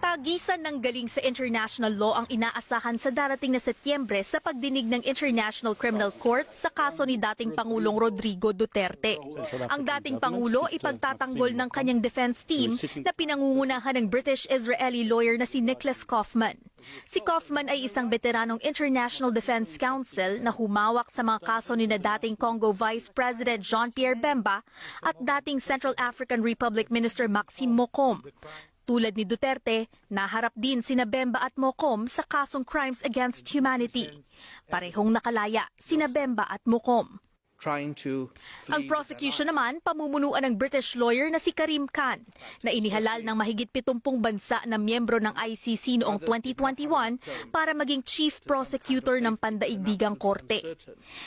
Tagisan ng galing sa international law ang inaasahan sa darating na Setyembre sa pagdinig ng International Criminal Court sa kaso ni dating Pangulong Rodrigo Duterte. Ang dating Pangulo ipagtatanggol ng kanyang defense team na pinangungunahan ng British-Israeli lawyer na si Nicholas Kaufman. Si Kaufman ay isang veteranong International Defense Council na humawak sa mga kaso ni na dating Congo Vice President Jean-Pierre Bemba at dating Central African Republic Minister Maxime Mocom. Tulad ni Duterte, naharap din sina Bemba at Mocom sa kasong crimes against humanity. Parehong nakalaya sina Bemba at Mocom. Ang prosecution naman, pamumunuan ng British lawyer na si Karim Khan na inihalal ng mahigit 70 bansa na miyembro ng ICC noong 2021 para maging chief prosecutor ng pandaigdigang korte.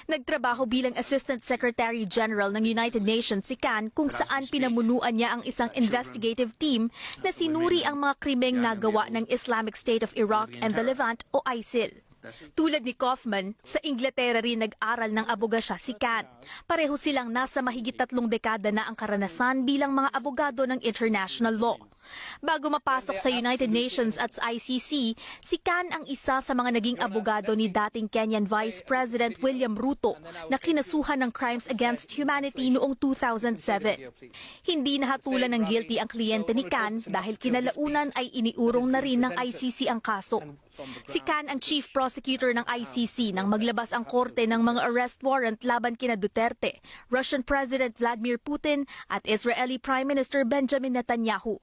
Nagtrabaho bilang Assistant Secretary General ng United Nations si Khan kung saan pinamunuan niya ang isang investigative team na sinuri ang mga krimeng nagawa ng Islamic State of Iraq and the Levant o ISIL. Tulad ni Kaufman, sa Inglaterra rin nag-aral ng abogasya si Khan. Pareho silang nasa mahigit 3 dekada na ang karanasan bilang mga abogado ng international law. Bago mapasok sa United Nations at sa ICC, si Khan ang isa sa mga naging abogado ni dating Kenyan Vice President William Ruto na kinasuhan ng crimes against humanity noong 2007. Hindi nahatulan ng guilty ang kliyente ni Khan dahil kinalaunan ay iniurong na rin ng ICC ang kaso. Si Khan ang chief prosecutor ng ICC nang maglabas ang korte ng mga arrest warrant laban kina Duterte, Russian President Vladimir Putin at Israeli Prime Minister Benjamin Netanyahu.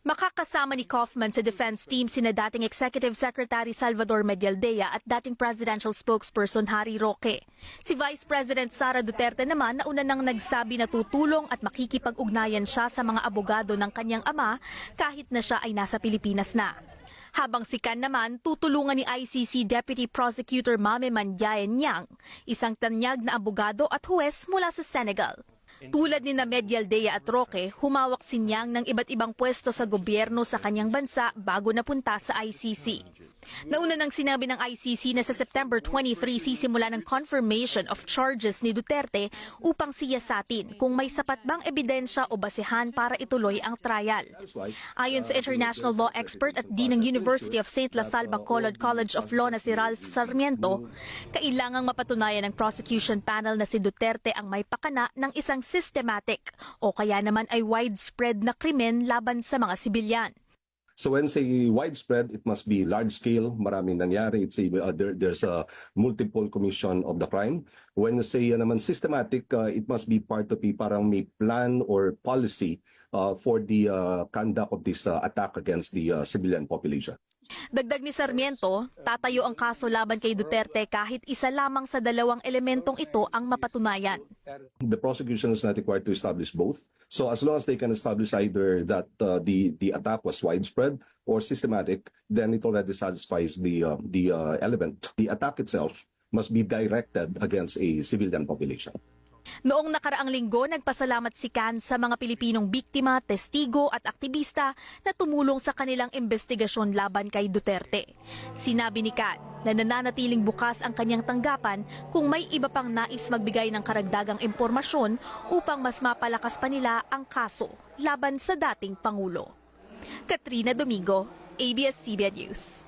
Makakasama ni Kaufman sa defense team sina dating Executive Secretary Salvador Medialdea at dating Presidential Spokesperson Harry Roque. Si Vice President Sara Duterte naman nauna nang nagsabi na tutulong at makikipag-ugnayan siya sa mga abogado ng kanyang ama kahit na siya ay nasa Pilipinas na. Habang si Khan naman, tutulungan ni ICC Deputy Prosecutor Mame Mandiaye Nyang, isang tanyag na abogado at huwes mula sa Senegal. Tulad ni na Medialdea at Roque, humawak si Nyang ng iba't ibang pwesto sa gobyerno sa kanyang bansa bago napunta sa ICC. Nauna nang sinabi ng ICC na sa September 23 sisimula ng confirmation of charges ni Duterte upang siyasatin kung may sapat bang ebidensya o basehan para ituloy ang trial. Ayon sa international law expert at Dean ng University of St. La Salle Bacolod College of Law na si Ralph Sarmiento, kailangang mapatunayan ng prosecution panel na si Duterte ang may pakana ng isang systematic o kaya naman ay widespread na krimen laban sa mga sibilyan. So when say widespread, it must be large scale, maraming nangyari. It's there's a multiple commission of the crime. When you say naman systematic, it must be part of parang may plan or policy for the conduct of this attack against the civilian population. Dagdag ni Sarmiento, tatayo ang kaso laban kay Duterte kahit isa lamang sa dalawang elementong ito ang mapatunayan. The prosecution is not required to establish both. So as long as they can establish either that the attack was widespread or systematic, then it already satisfies the element. The attack itself must be directed against a civilian population. Noong nakaraang linggo, nagpasalamat si Khan sa mga Pilipinong biktima, testigo at aktivista na tumulong sa kanilang investigasyon laban kay Duterte. Sinabi ni Khan na nananatiling bukas ang kanyang tanggapan kung may iba pang nais magbigay ng karagdagang impormasyon upang mas mapalakas pa nila ang kaso laban sa dating Pangulo. Katrina Domingo, ABS-CBN News.